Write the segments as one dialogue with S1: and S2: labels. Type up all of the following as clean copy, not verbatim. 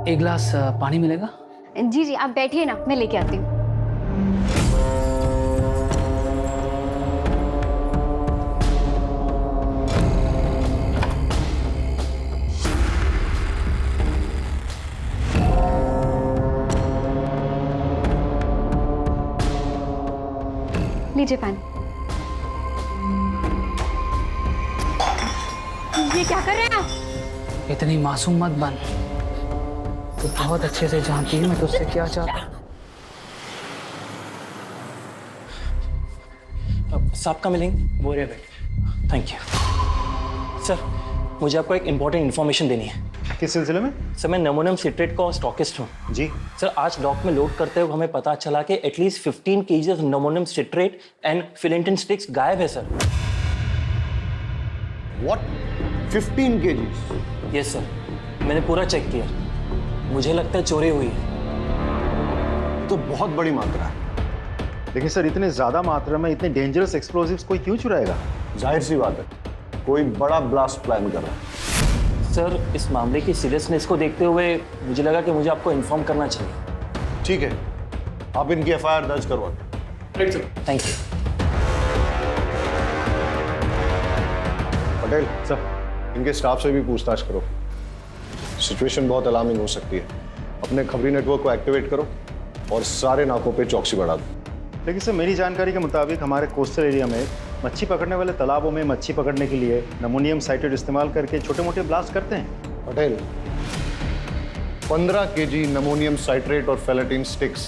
S1: एक गिलास पानी मिलेगा?
S2: जी जी, आप बैठिए ना, मैं लेके आती हूँ। लीजिए पानी। ये क्या कर रहे हैं आप?
S1: इतनी मासूम मत बन। तो बहुत अच्छे से जानती है मैं तुझसे क्या चाहता हूँ।
S3: साहब का मिलेंगे वो रहे। Thank you sir. मुझे आपको एक इम्पोर्टेंट इन्फॉर्मेशन देनी है।
S4: किस सिलसिले में?
S3: सर मैं अमोनियम सिट्रेट का स्टॉकिस्ट हूँ।
S4: जी
S3: सर आज डॉक में लोड करते हुए हमें पता चला कि at least 15 kg ammonium citrate and फिलेंटिन स्टिक्स गायब है sir.
S4: What? 15 kg?
S3: Yes sir, मैंने पूरा चेक किया, मुझे लगता है चोरी हुई है।
S4: तो बहुत बड़ी मात्रा है। देखिए सर, इतने ज्यादा मात्रा में इतने डेंजरस एक्सप्लोजिव्स कोई क्यों चुराएगा? जाहिर सी बात है, कोई बड़ा ब्लास्ट प्लान कर रहा है।
S3: सर इस मामले की सीरियसनेस को देखते हुए मुझे लगा कि मुझे आपको इन्फॉर्म करना चाहिए।
S4: ठीक है, आप इनकी FIR दर्ज करवा।
S3: Thank you.
S4: पटेल सर, इनके स्टाफ से भी पूछताछ करो। सिचुएशन बहुत अलार्मिंग हो सकती है। अपने खबरी नेटवर्क को एक्टिवेट करो और सारे नाकों पे चौकसी बढ़ा दो। लेकिन सर, मेरी जानकारी के मुताबिक हमारे कोस्टल एरिया में मच्छी पकड़ने वाले तालाबों में मच्छी पकड़ने के लिए अमोनियम साइट्रेट इस्तेमाल करके छोटे मोटे ब्लास्ट करते हैं। पटेल, 15 kg अमोनियम साइट्रेट और फेलेटिन स्टिक्स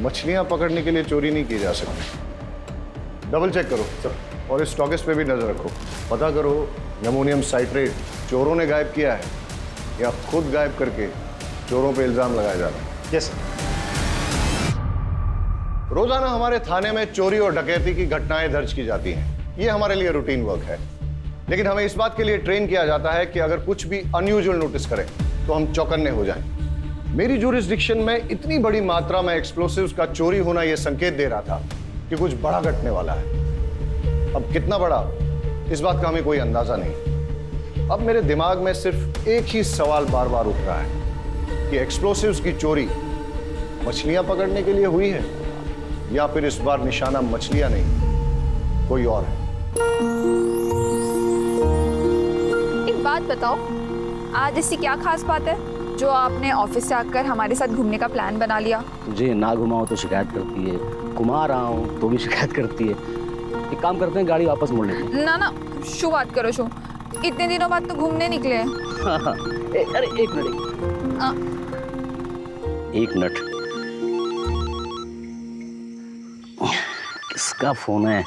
S4: मछलियां पकड़ने के लिए चोरी नहीं की जा सकती। डबल चेक करो सर, और इस स्टॉकिस्ट पे भी नजर रखो। पता करो अमोनियम साइट्रेट चोरों ने गायब किया है या खुद गायब करके चोरों पे इल्जाम लगाया जा रहा है। Yes sir. रोजाना हमारे थाने में चोरी और डकैती की घटनाएं दर्ज की जाती हैं। ये हमारे लिए रूटीन वर्क है, लेकिन हमें इस बात के लिए ट्रेन किया जाता है कि अगर कुछ भी अनयूजुअल नोटिस करें तो हम चौकन्ने हो जाएं। मेरी ज्यूरिसडिक्शन में इतनी बड़ी मात्रा में एक्सप्लोसिव्स का चोरी होना यह संकेत दे रहा था कि कुछ बड़ा घटने वाला है। अब कितना बड़ा, इस बात का हमें कोई अंदाजा नहीं। अब मेरे दिमाग में सिर्फ एक ही सवाल बार बार उठ रहा है कि एक्सप्लोसिव्स की चोरी मछलियां पकड़ने के लिए हुई है या फिर इस बार निशाना मछलियां नहीं कोई और है।
S5: एक बात बताओ, आज ऐसी क्या खास बात है जो आपने ऑफिस से आकर हमारे साथ घूमने का प्लान बना लिया?
S6: तुझे ना घुमाओ तो शिकायत करती है, घुमा रहा हूँ तो भी शिकायत करती है। एक काम करते हैं, गाड़ी वापस मोड़ लेते हैं।
S5: ना ना, शू बात करो शू, इतने दिनों बाद तो घूमने निकले हैं।
S6: अरे एक मिनट, किसका फोन है?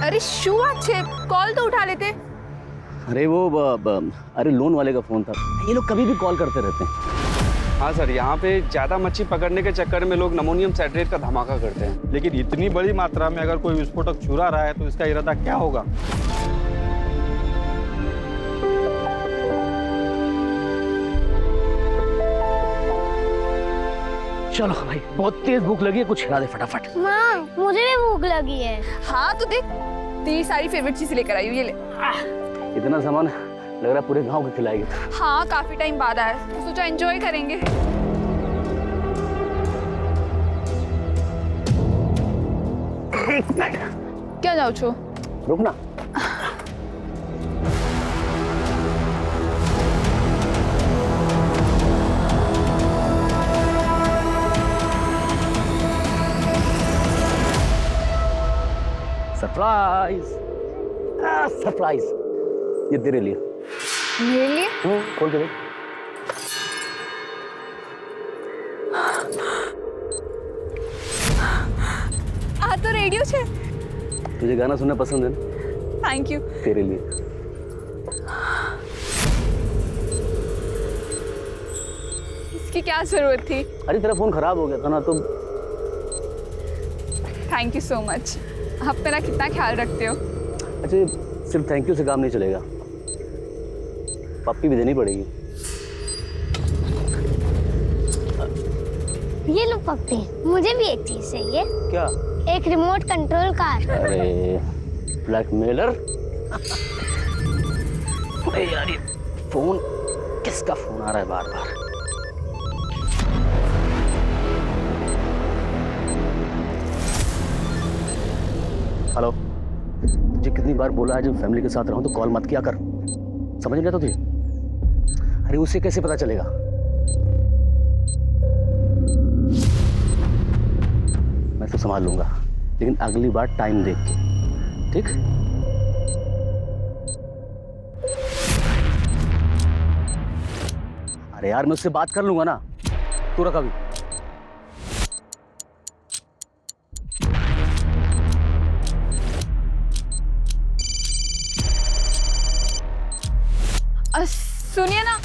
S5: अरे शू अच्छे, कॉल तो उठा लेते।
S6: अरे वो अरे लोन वाले का फोन था। ये लोग कभी भी कॉल करते रहते हैं।
S7: हाँ सर, यहाँ पे ज़्यादा मच्छी पकड़ने के चक्कर में लोग अमोनियम साइट्रेट का धमाका करते हैं, लेकिन इतनी बड़ी मात्रा में अगर कोई विस्फोटक चुरा रहा है तो इसका इरादा क्या होगा?
S6: चलो भाई, बहुत तेज भूख लगी है, कुछ खिला दे फटाफट।
S8: माँ, मुझे भी भूख लगी है।
S5: हाँ तो देख, तेरी सारी फेवरेट चीज लेकर आई हूँ, ये ले।
S6: इतना सामान लग रहा है पूरे गांव को खिलाएगी।
S5: हाँ काफी टाइम बाद आया, तो सोचा एंजॉय करेंगे। क्या जाओ छो?
S6: रुकना। सरप्राइज, सरप्राइज, ये तेरे लिए।
S5: मेरे लिए?
S6: खोल के देख।
S5: आ तो रेडियो छे।
S6: तुझे गाना सुनना पसंद है ना?
S5: Thank you.
S6: तेरे लिए।
S5: इसकी क्या जरूरत थी?
S6: अरे तेरा फोन खराब हो गया था ना, तो
S5: थैंक यू सो मच। आप मेरा कितना ख्याल रखते हो।
S6: अच्छा, सिर्फ थैंक यू से काम नहीं चलेगा, पप्पी भी देनी पड़ेगी।
S8: ये लो पप्पी, मुझे भी एक चीज चाहिए।
S6: क्या?
S8: एक रिमोट कंट्रोल कार।
S6: अरे ब्लैकमेलर। अरे यार ये फोन, किसका फोन आ रहा है बार बार? हेलो, तुझे कितनी बार बोला है जब फैमिली के साथ रहूं तो कॉल मत किया कर, समझ नहीं आता तुझे? अरे उसे कैसे पता चलेगा? मैं तो संभाल लूंगा, लेकिन अगली बार टाइम देख के, ठीक? अरे यार मैं उससे बात कर लूंगा ना, तू रख अभी।
S5: सुनिए ना,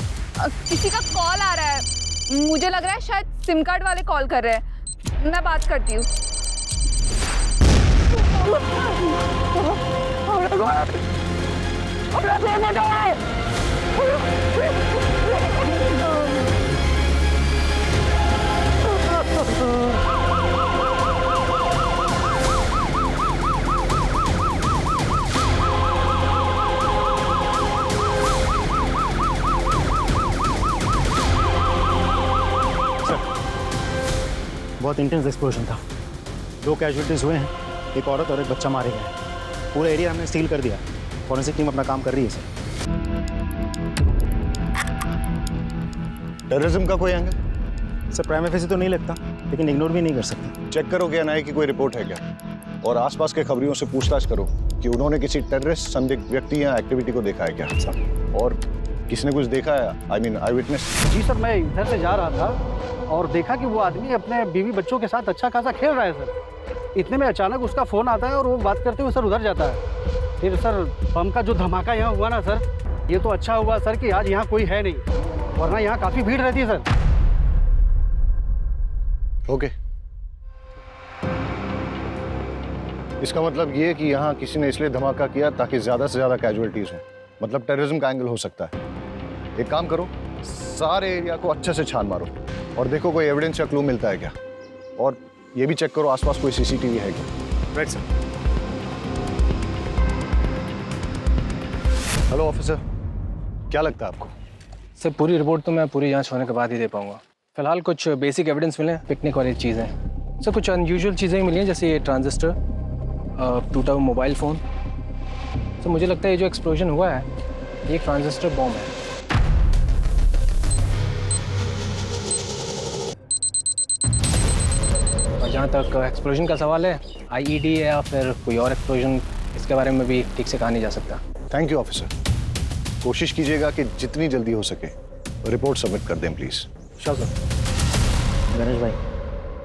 S5: किसी का कॉल आ रहा है, मुझे लग रहा है शायद सिम कार्ड वाले कॉल कर रहे हैं, मैं बात करती हूँ।
S9: बहुत इंटेंस एक्सप्लोजन था, 2 कैजुअलिटीज हुए हैं, एक औरत और एक बच्चा मारे गए। पूरा एरिया हमने सील कर दिया, फॉरेंसिक टीम अपना काम कर रही है सर।
S4: टेररिज्म का कोई एंगल?
S9: सर प्राइम फेसी तो नहीं लगता, लेकिन इग्नोर भी नहीं कर सकते।
S4: चेक करो क्या एनआईए की कोई रिपोर्ट है क्या, और आसपास के खबरियों से पूछताछ करो कि उन्होंने किसी टेररिस्ट संदिग्ध व्यक्ति या एक्टिविटी को देखा है क्या, और किसने कुछ देखा है, आई मीन आई विटनेस।
S10: जी सर, मैं इधर से जा रहा था और देखा कि वो आदमी अपने बीवी बच्चों के साथ अच्छा खासा खेल रहा है सर। इतने में अचानक उसका फ़ोन आता है और वो बात करते हुए सर उधर जाता है। फिर सर बम का जो धमाका यहाँ हुआ ना सर, ये तो अच्छा हुआ सर कि आज यहाँ कोई है नहीं, वरना यहाँ काफ़ी भीड़ रहती है सर।
S4: ओके, इसका मतलब ये कि यहाँ किसी ने इसलिए धमाका किया ताकि ज्यादा से ज्यादा कैजुअलिटीज हो, मतलब टेररिज्म का एंगल हो सकता है। एक काम करो, सारे एरिया को अच्छे से छान मारो और देखो कोई एविडेंस या क्लू मिलता है क्या, और ये भी चेक करो आसपास कोई सीसीटीवी है क्या।
S9: Right sir.
S4: हेलो ऑफिसर, क्या लगता है आपको?
S1: सर पूरी रिपोर्ट तो मैं पूरी जांच होने के बाद ही दे पाऊंगा। फिलहाल कुछ बेसिक एविडेंस मिले, पिकनिक वाली चीज़ें। सर कुछ अनयूजुअल चीज़ें मिली हैं, जैसे ये ट्रांजिस्टर, टूटा हुआ मोबाइल फ़ोन। सर मुझे लगता है ये जो एक्सप्लोजन हुआ है ये एक ट्रांजिस्टर बॉम्ब है। और जहाँ तक एक्सप्लोजन का सवाल है, आईईडी है या फिर कोई और एक्सप्लोजन, इसके बारे में भी ठीक से कहा नहीं जा सकता।
S4: थैंक यू ऑफिसर, कोशिश कीजिएगा कि जितनी जल्दी हो सके रिपोर्ट सबमिट कर दें प्लीज़।
S9: Sure sir. गणेश भाई,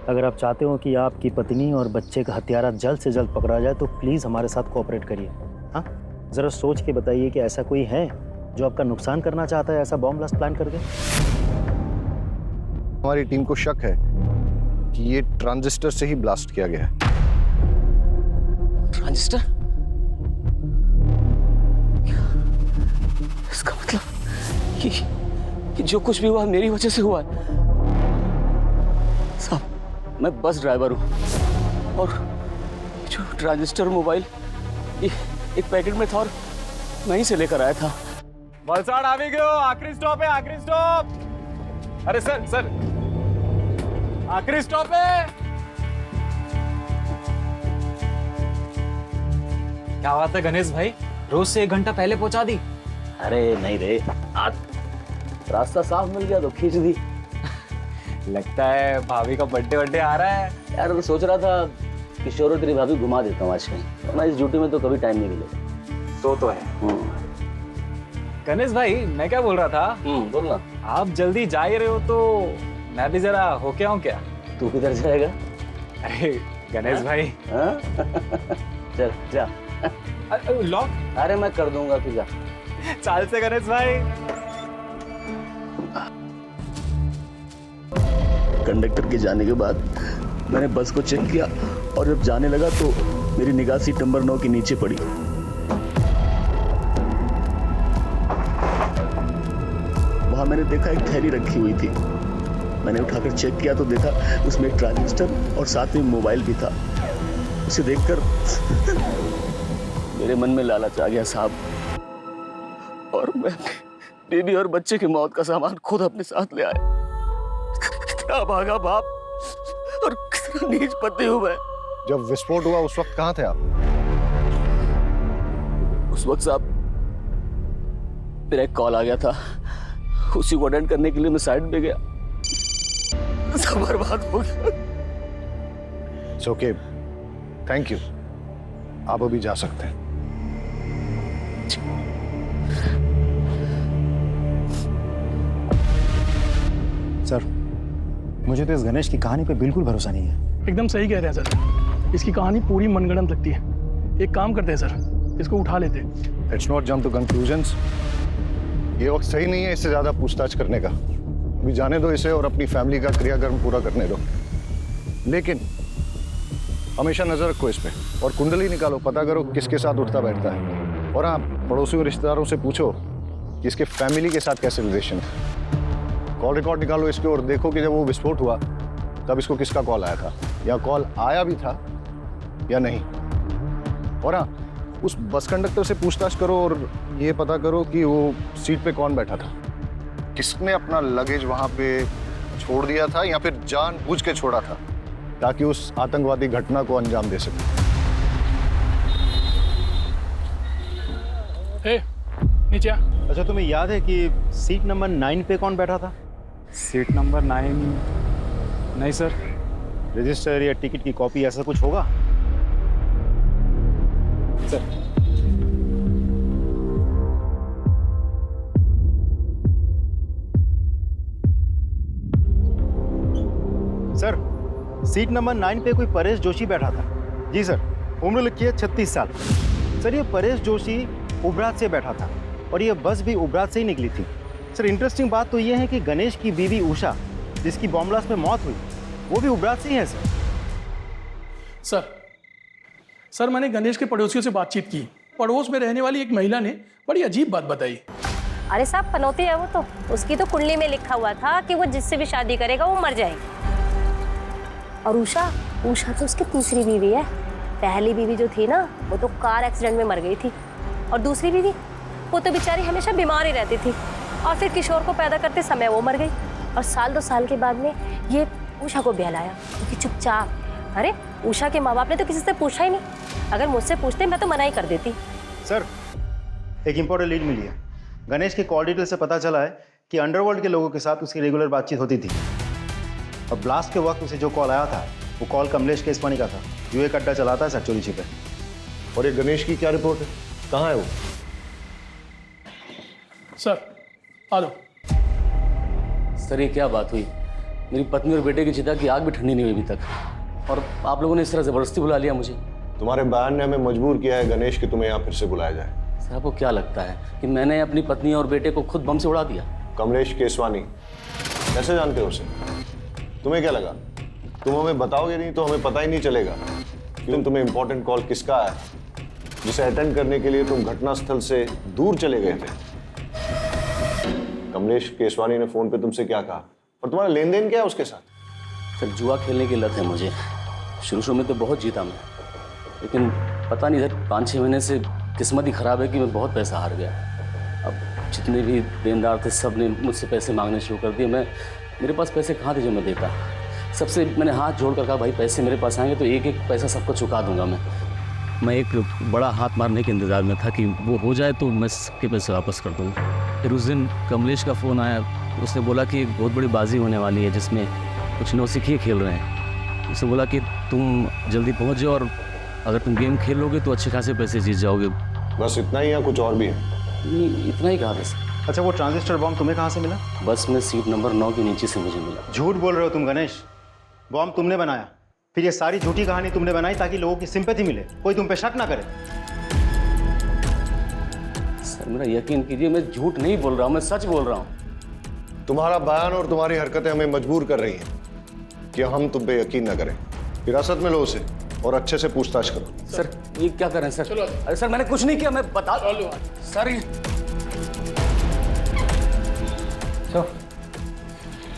S9: अगर आप चाहते हो कि आपकी पत्नी और बच्चे का हत्यारा जल्द से जल्द पकड़ा जाए तो प्लीज़ हमारे साथ कोऑपरेट करिए। हाँ, ज़रा सोच के बताइए कि ऐसा कोई है जो आपका नुकसान करना चाहता है, ऐसा बॉम्ब ब्लास्ट प्लान करके।
S4: हमारी टीम को शक है कि ये ट्रांजिस्टर से ही ब्लास्ट किया गया है।
S6: ट्रांजिस्टर? इसका मतलब कि जो कुछ भी हुआ मेरी वजह से हुआ है। साहब, मैं बस ड्राइवर हूँ और जो ट्रांजिस्टर मोबाइल ये एक पैकेट में था और वहीं से लेकर आया था।
S7: वलसाड आ भी गयो, आखिरी स्टॉप है, आखिरी स्टॉप। अरे सर सर, आखिरी स्टॉप है।
S1: क्या बात है गणेश भाई, रोज से 1 घंटा पहले पहुंचा दी।
S6: अरे नहीं रे, आज रास्ता साफ मिल गया तो खींच दी।
S7: लगता है भाभी का बर्थडे आ रहा है।
S6: यार मैं सोच रहा था किशोर और तेरी भाभी घुमा देता हूँ आज कहीं, वरना इस ड्यूटी में तो कभी टाइम नहीं मिलेगा।
S7: तो है। गणेश भाई, मैं क्या बोल रहा था,
S6: बोलना।
S7: आप जल्दी जा ही रहे हो तो मैं भी जरा होके आऊं क्या?
S6: तू किधर जाएगा?
S7: अरे गणेश भाई।
S6: चल जा।
S7: लॉक?
S6: अरे मैं कर दूंगा, तू जा।
S7: चाल से गणेश भाई।
S6: कंडक्टर के जाने के बाद मैंने बस को चेक किया और जब जाने लगा तो मेरी निगाह सीट नंबर 9 के नीचे पड़ी। वहां मैंने देखा एक थैली रखी हुई थी। मैंने उठाकर चेक किया तो देखा उसमें एक ट्रांजिस्टर और साथ में मोबाइल भी था। उसे देखकर मेरे मन में लालच आ गया साहब, और मैं बीवी और बच्चे की मौत का सामान खुद अपने साथ ले आया। कितना भागा बाप और कितना नीच पति हूं मैं।
S4: जब विस्फोट हुआ उस वक्त कहाँ थे आप?
S6: उस वक्त साहब मेरा एक कॉल आ गया था, उसी को अटेंड करने के लिए मैं साइड पे गया, सब बर्बाद हो गया।
S4: It's okay, thank you. आप अभी जा सकते हैं।
S9: सर, मुझे तो इस गणेश की कहानी पे बिल्कुल भरोसा नहीं है।
S11: एकदम सही कह रहे हैं सर, इसकी कहानी पूरी मनगढ़ंत लगती है। एक काम करते हैं सर, इसको उठा लेते हैं।
S4: Let's not jump to conclusions. ये वक्त सही नहीं है इससे ज्यादा पूछताछ करने का। अभी जाने दो इसे और अपनी फैमिली का क्रियाकर्म पूरा करने दो। लेकिन हमेशा नजर रखो इस पे और कुंडली निकालो, पता करो किसके साथ उठता बैठता है। और हाँ, पड़ोसियों और रिश्तेदारों से पूछो कि इसके फैमिली के साथ कैसे रिलेशन है। कॉल रिकॉर्ड निकालो इसके और देखो कि जब वो विस्फोट हुआ तब इसको किसका कॉल आया था, या कॉल आया भी था या नहीं। और हाँ, उस बस कंडक्टर से पूछताछ करो और ये पता करो कि वो सीट पे कौन बैठा था, किसने अपना लगेज वहां पे छोड़ दिया था या फिर जानबूझ के छोड़ा था ताकि उस आतंकवादी घटना को अंजाम दे सके।
S11: नीचे आ।
S9: अच्छा, तुम्हें याद है कि सीट नंबर 9 पे कौन बैठा था?
S7: Seat number 9? नहीं सर।
S9: रजिस्टर या टिकट की कॉपी ऐसा कुछ होगा?
S7: सर,
S9: सर, सीट नंबर 9 पे कोई परेश जोशी बैठा था। जी सर, उम्र लिखी है 36 साल। सर, ये परेश जोशी उबरात से बैठा था और ये बस भी उबरात से ही निकली थी। सर, इंटरेस्टिंग बात तो ये है कि गणेश की बीवी उषा, जिसकी बॉम्ब ब्लास्ट में मौत हुई, वो भी उबरात से ही है।
S11: सर, मैंने गणेश के पड़ोसियों से बातचीत की। पड़ोस में रहने वाली एक महिला ने बड़ी अजीब बात बताई।
S8: अरे साहब, पनौती है वो तो, उसकी तो कुंडली में लिखा हुआ था कि वो जिससे भी शादी करेगा वो मर जाएगी। और उषा तो उसकी तीसरी बीवी है। पहली बीवी जो थी ना, वो तो कार एक्सीडेंट में मर गई थी, और दूसरी बीवी वो तो बेचारी हमेशा बीमार ही रहती थी, और फिर किशोर को पैदा करते समय वो मर गई, और 1-2 साल के बाद में ये उषा को बहलाया, क्योंकि चुपचाप। अरे उषा के माँ बाप ने तो किसी से पूछा ही नहीं। अगर मुझसे पूछते मैं तो मना ही कर देती।
S9: सर, एक इंपॉर्टेंट लीड मिली है। गणेश के कॉल डिटेल से पता चला है कि अंडरवर्ल्ड के लोगों के साथ उसकी रेगुलर बातचीत होती थी। और ब्लास्ट के वक्त उसे जो कॉल आया था वो कॉल कमलेश केसवानी का था, जो एक अड्डा चलाता है सचोरी छिपे।
S4: और ये गणेश की क्या रिपोर्ट है, कहाँ है वो?
S11: सर, आ जाओ।
S6: सर, ये क्या बात हुई? मेरी पत्नी और बेटे की चिता की आग भी ठंडी नहीं हुई अभी तक, और आप लोगों ने इस तरह जबरदस्ती बुला लिया मुझे।
S4: तुम्हारे बयान ने हमें मजबूर किया है गणेश कि तुम्हें यहाँ फिर से बुलाया जाए।
S6: सर, आपको क्या लगता है कि मैंने अपनी पत्नी और बेटे को खुद बम से उड़ा दिया?
S4: कमलेश केसवानी, कैसे जानते हो उसे? तुम्हें क्या लगा तुम हमें बताओगे नहीं तो हमें पता ही नहीं चलेगा कि तुम्हें इंपॉर्टेंट कॉल किसका है, जिसे अटेंड करने के लिए तुम घटनास्थल से दूर चले गए थे? कमलेश केसवानी ने फोन पे तुमसे क्या कहा और तुम्हारा लेन देन क्या है उसके साथ?
S6: सर, जुआ खेलने की लत है मुझे। शुरू में तो बहुत जीता मैं, लेकिन पता नहीं सर, 5-6 महीने से किस्मत ही खराब है कि मैं बहुत पैसा हार गया। अब जितने भी देनदार थे सब ने मुझसे पैसे मांगने शुरू कर दिए। मेरे पास पैसे कहाँ थे जो मैं देता? सबसे मैंने हाथ जोड़ कर कहा, भाई पैसे मेरे पास आएंगे तो एक एक पैसा सबको चुका दूंगा मैं एक बड़ा हाथ मारने के इंतज़ार में था कि वो हो जाए तो मैं सबके पैसे वापस कर दूँगा। फिर उस दिन कमलेश का फ़ोन आया, उसने बोला कि एक बहुत बड़ी बाजी होने वाली है जिसमें कुछ नौसिखिए खेल रहे हैं। उसने बोला कि तुम जल्दी पहुँच जाओ और अगर तुम गेम खेल लोगे तो अच्छे खासे पैसे जीत जाओगे।
S4: बस इतना ही या कुछ और भी है?
S6: नहीं, इतना ही कहा था सर।
S9: अच्छा, वो ट्रांजिस्टर बॉम्ब तुम्हें कहाँ से मिला?
S6: बस में सीट नंबर 9 के नीचे से मुझे मिला।
S9: झूठ बोल रहे हो तुम गणेश। बॉम्ब तुमने बनाया, फिर ये सारी झूठी कहानी तुमने बनाई ताकि लोगों की सिंपैथी मिले, कोई तुम पे शक ना करे।
S6: सर, मेरा यकीन कीजिए, मैं झूठ नहीं बोल रहा हूँ, मैं सच बोल रहा हूँ।
S4: तुम्हारा बयान और तुम्हारी हरकतें हमें मजबूर कर रही हैं कि हम तुम पे यकीन न करें। हिरासत में लो उसे और अच्छे से पूछताछ करो।
S6: सर, ये क्या कर रहे हैं सर? अरे सर, मैंने कुछ नहीं किया, मैं बता सर।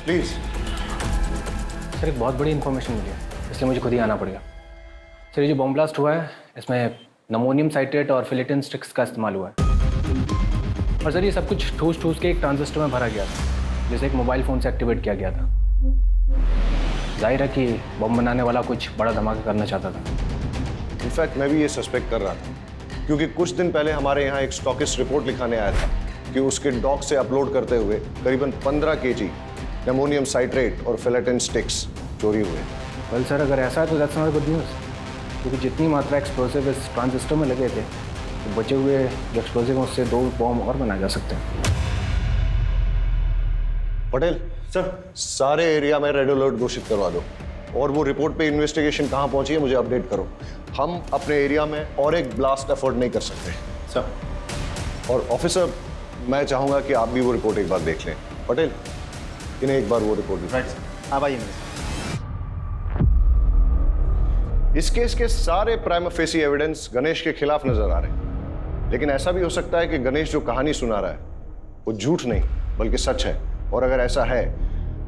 S4: प्लीज
S1: सर, एक बहुत बड़ी इन्फॉर्मेशन मिली है, इसलिए मुझे खुद ही आना पड़ेगा। सर, ये जो बॉम्ब ब्लास्ट हुआ है इसमें नमोनियम साइट्रेट और फिलेटिन स्टिक्स का इस्तेमाल हुआ है। और सर ये सब कुछ ठूस ठूस के एक ट्रांजिस्टर में भरा गया था, जिसे एक मोबाइल फ़ोन से एक्टिवेट किया गया था। जाहिर है कि बम बनाने वाला कुछ बड़ा धमाका करना चाहता था।
S4: इनफैक्ट मैं भी ये सस्पेक्ट कर रहा था, क्योंकि कुछ दिन पहले हमारे यहाँ एक स्टॉकिस्ट रिपोर्ट लिखाने आया था कि उसके डॉक से अपलोड करते हुए करीबन 15 kg अमोनियम साइट्रेट और फिलेटिन स्टिक्स चोरी हुए।
S1: वेल सर, अगर ऐसा है तो दैट्स नॉट गुड न्यूज़, क्योंकि जितनी मात्रा एक्सप्लोसिव इस ट्रांजिस्टर में लगे थे, तो बचे हुए जो एक्सप्लोसिव उससे 2 बॉम्ब और बनाए जा सकते हैं।
S4: पटेल सर, सारे एरिया में रेड अलर्ट घोषित करवा दो, और वो रिपोर्ट पे इन्वेस्टिगेशन कहाँ पहुंची है मुझे अपडेट करो। हम अपने एरिया में और एक ब्लास्ट अफोर्ड नहीं कर सकते सर। और ऑफिसर, मैं चाहूंगा कि आप भी वो रिपोर्ट एक बार देख लें। पटेल, इन्हें एक बार वो रिपोर्ट दिखाएं।
S9: आप आइए।
S4: इस केस के सारे प्राइमा फेसी एविडेंस गणेश के खिलाफ नजर आ रहे हैं, लेकिन ऐसा भी हो सकता है कि गणेश जो कहानी सुना रहा है वो झूठ नहीं बल्कि सच है। और अगर ऐसा है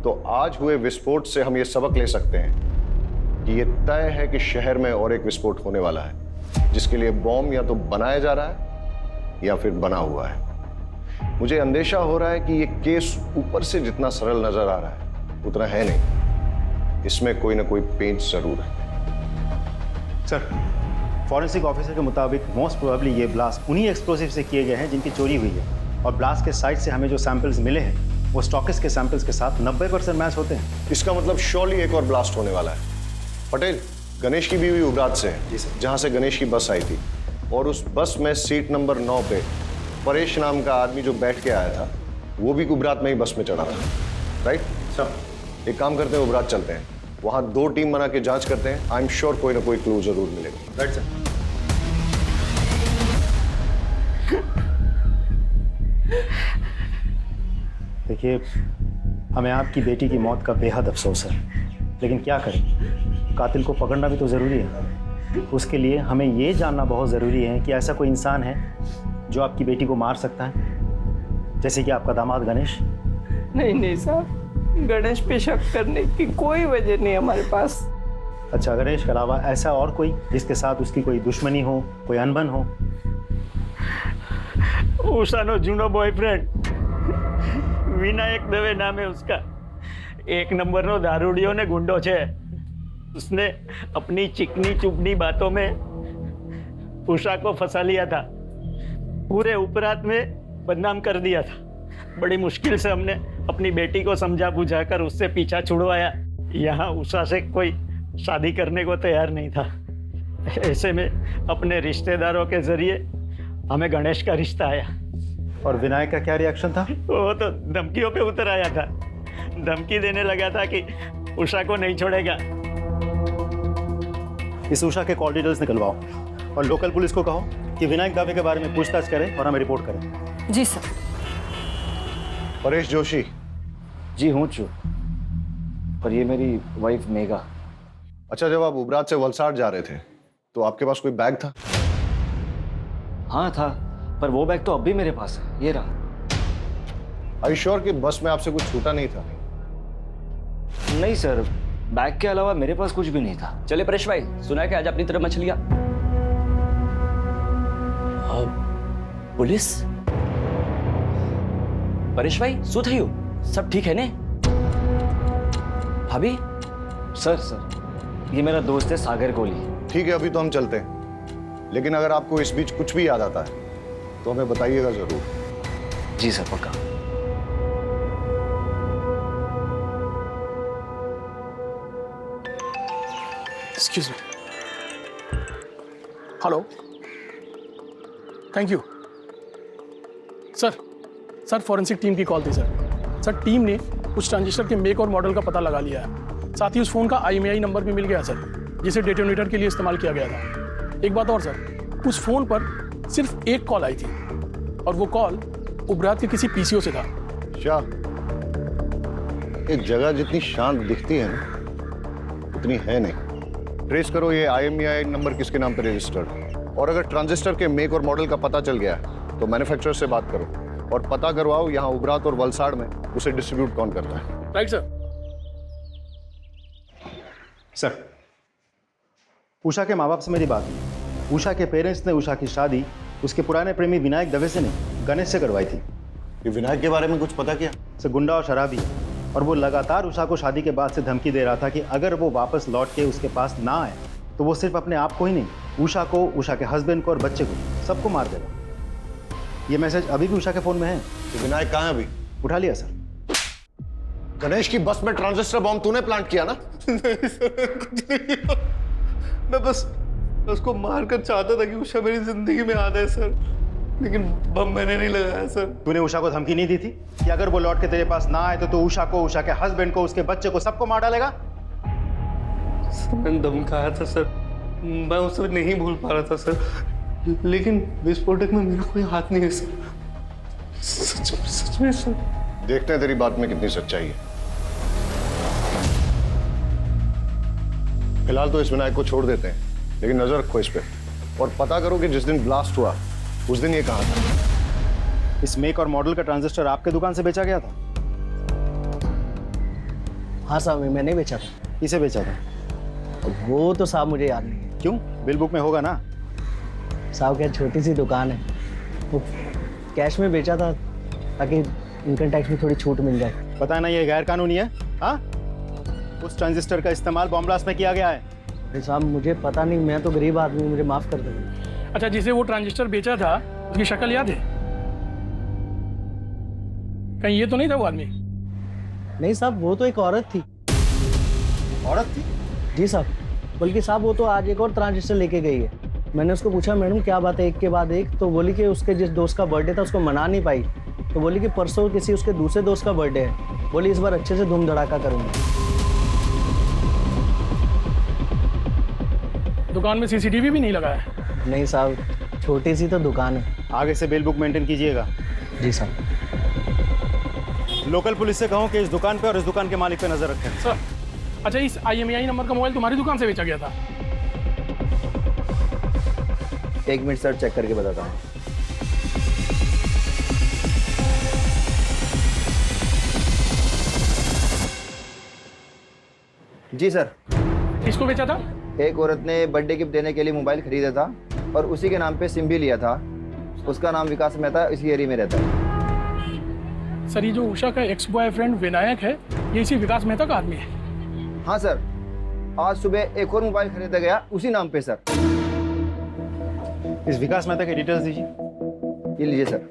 S4: तो आज हुए विस्फोट से हम ये सबक ले सकते हैं कि ये तय है कि शहर में और एक विस्फोट होने वाला है, जिसके लिए बॉम्ब या तो बनाया जा रहा है या फिर बना हुआ है। मुझे अंदेशा हो रहा है कि ये केस ऊपर से जितना सरल नजर आ रहा है उतना है नहीं, इसमें कोई ना कोई पेंच जरूर है।
S9: सर, फॉरेंसिक ऑफिसर के मुताबिक मोस्ट प्रोबेबली ये ब्लास्ट उन्हीं एक्सप्लोसिव से किए गए हैं जिनकी चोरी हुई है, और ब्लास्ट के साइट से हमें जो सैंपल्स मिले हैं वो स्टॉकिस्ट के सैंपल्स के साथ 90% मैच होते हैं।
S4: इसका मतलब श्योरली एक और ब्लास्ट होने वाला है। पटेल, गणेश की बीवी उबरात से है, जहां से गणेश की बस आई थी, और उस बस में सीट नंबर 9 पे परेश नाम का आदमी जो बैठ के आया था वो भी उबरात में ही बस में चढ़ा था, राइट सर? एक काम करते हैं, उबरात चलते हैं, वहां 2 टीम बना के जांच करते हैं। आई एम श्योर कोई ना कोई क्लू जरूर मिलेगा। Right sir.
S9: देखिए, हमें आपकी बेटी की मौत का बेहद अफसोस है, लेकिन क्या करें, कातिल को पकड़ना भी तो ज़रूरी है। उसके लिए हमें ये जानना बहुत ज़रूरी है कि ऐसा कोई इंसान है जो आपकी बेटी को मार सकता है, जैसे कि आपका दामाद गणेश।
S12: नहीं साहब, गणेश पे शक करने की कोई वजह नहीं हमारे पास।
S9: अच्छा, गणेश के अलावा ऐसा और कोई जिसके साथ उसकी कोई दुश्मनी हो, कोई अनबन हो?
S12: उषानो जूनो बॉयफ्रेंड विनायक दवे नाम है उसका। 1 नंबर दारूडियो ने गुंडो छे। उसने अपनी चिकनी चुपनी बातों में उषा को फंसा लिया था, पूरे उपरात में बदनाम कर दिया था। बड़ी मुश्किल से हमने अपनी बेटी को समझा बुझाकर उससे पीछा छुड़वाया। यहाँ उषा से कोई शादी करने को तैयार नहीं था। ऐसे में अपने रिश्तेदारों के जरिए हमें गणेश का रिश्ता आया।
S9: और विनायक का क्या रिएक्शन था?
S12: वो तो धमकियों पे उतर आया था, धमकी देने लगा था कि उषा को नहीं छोड़ेगा।
S9: इस उषा के कॉल डिटेल्स निकलवाओ और लोकल पुलिस को कहो कि विनायक दावे के बारे में पूछताछ करें और हमें रिपोर्ट करें।
S12: जी सर।
S4: परेश जोशी।
S13: जी हूँ चू, पर ये मेरी वाइफ मेघा।
S4: अच्छा, जब आप उबरात से वलसाड जा रहे थे तो आपके पास कोई बैग था?
S13: हाँ था, पर वो बैग तो अब भी मेरे पास है, ये रहा।
S4: आई श्योर कि बस में आपसे कुछ छूटा नहीं था?
S13: नहीं सर, बैग के अलावा मेरे पास कुछ भी नहीं था।
S3: चले परेश भाई, सुना है कि आज अपनी तरफ मछलियां। पुलिस? परेश भाई શું થયું? सब ठीक है ने? भाभी?
S13: सर ये मेरा दोस्त है सागर कोहली।
S4: ठीक है, अभी तो हम चलते हैं, लेकिन अगर आपको इस बीच कुछ भी याद आता है तो हमें बताइएगा जरूर।
S13: जी सर, पक्का।
S11: Excuse me. Hello, thank you sir. Forensic team की कॉल थी सर। टीम ने उस ट्रांजिस्टर के मेक और मॉडल का पता लगा लिया है। साथ ही उस फोन का IMEI नंबर भी मिल गया सर, जिसे डेटोनेटर के लिए इस्तेमाल किया गया था। एक बात और सर, उस फोन पर सिर्फ एक कॉल आई थी और वो कॉल उबरात के किसी PCO से था।
S4: शाह, एक जगह जितनी शांत दिखती है ना उतनी है नहीं। ट्रेस करो ये IMEI नंबर किसके नाम पर रजिस्टर्ड, और अगर ट्रांजिस्टर के मेक और मॉडल का पता चल गया तो मैन्युफैक्चरर से बात करो और पता करवाओ यहाँ उबरात और वलसाड़ में उसे डिस्ट्रीब्यूट कौन करता है।
S11: Right sir.
S9: सर, उषा के माँ बाप से मेरी बात हुई उषा के पेरेंट्स ने उषा की शादी उसके पुराने प्रेमी विनायक दवे से नहीं, गणेश से करवाई थी।
S4: ये विनायक के बारे में कुछ पता किया?
S9: सर गुंडा और शराबी है, और वो लगातार उषा को शादी के बाद से धमकी दे रहा था कि अगर वो वापस लौट के उसके पास ना आए तो वो सिर्फ अपने आप को ही नहीं, उषा को, उषा के हस्बैंड को और बच्चे को, सबको मार देगा। ये मैसेज अभी भी उषा के फ़ोन में है।
S4: ये विनायक कहाँ है अभी?
S9: उठा लिया सर।
S4: गणेश की बस में ट्रांजिस्टर बॉम्ब तूने प्लांट किया ना?
S14: मैं बस उसको मारकर चाहता था कि उषा मेरी जिंदगी में आ जाए सर, लेकिन बम मैंने नहीं लगाया सर।
S9: तूने उषा को धमकी नहीं दी थी कि अगर वो लौट के तेरे पास ना आए तो तू उषा को, उषा के हस्बैंड को, उसके बच्चे को, सबको मार डालेगा?
S14: मैंने धमकाया था सर, मैं उसे नहीं भूल पा रहा था सर, लेकिन विस्फोटक में मेरा कोई हाथ नहीं है सर। सच में सर।
S4: देखते हैं तेरी बात में कितनी सच्चाई है। फिलहाल तो इस विनायक को छोड़ देते हैं, लेकिन नजर रखो इस पे और पता करो कि जिस दिन ब्लास्ट हुआ उस दिन ये कहाँ था।
S9: इस मेक और मॉडल का ट्रांजिस्टर आपके दुकान से बेचा गया था?
S10: हाँ साहब, मैंने बेचा था।
S9: किसे बेचा था?
S10: वो तो साहब मुझे याद नहीं है।
S9: क्यों? बिल बुक में होगा ना।
S10: साहब क्या छोटी सी दुकान है, वो कैश में बेचा था ताकि इनकम टैक्स में थोड़ी छूट मिल जाए।
S9: पता है ना ये गैर कानूनी है। हाँ, उस ट्रांजिस्टर का इस्तेमाल बॉम्ब ब्लास्ट में किया गया है।
S10: अरे साहब मुझे पता नहीं, मैं तो गरीब आदमी हूँ, मुझे माफ कर दो।
S11: अच्छा, जिसे वो ट्रांजिस्टर बेचा था उसकी शक्ल याद है? कहीं ये तो नहीं था वो आदमी?
S10: नहीं साहब, वो तो एक औरत थी।
S9: औरत थी?
S10: जी साहब, बल्कि साहब वो तो आज एक और ट्रांजिस्टर लेके गई है। मैंने उसको पूछा मैडम क्या बात है एक के बाद एक, तो बोली कि उसके जिस दोस्त का बर्थडे था उसको मना नहीं पाई, तो बोली कि परसों किसी उसके दूसरे दोस्त का बर्थडे है, बोली इस बार अच्छे से धूम धड़ाका करूँगी।
S11: दुकान में सीसीटीवी भी नहीं लगा है?
S10: नहीं साहब, छोटी सी तो दुकान है।
S9: आगे से बिल बुक मेंटेन कीजिएगा।
S10: जी साहब।
S9: लोकल पुलिस से कहो कि इस दुकान पे और इस दुकान के मालिक पे नजर रखें।
S11: सर, अच्छा इस IMEI नंबर का मोबाइल तुम्हारी दुकान से बेचा गया था?
S13: एक मिनट सर, चेक करके बताता हूँ। जी सर।
S11: किसको बेचा था?
S13: एक औरत ने बर्थडे गिफ्ट देने के लिए मोबाइल खरीदा था और उसी के नाम पे सिम भी लिया था। उसका नाम विकास मेहता, इसी एरिया में रहता है।
S11: सर, ये जो उषा का एक्स बॉयफ्रेंड विनायक है, ये इसी विकास मेहता का आदमी है?
S13: हाँ सर, आज सुबह एक और मोबाइल खरीदा गया उसी नाम पे सर।
S9: इस विकास मेहता के डिटेल्स दीजिए।
S13: ये लीजिए सर।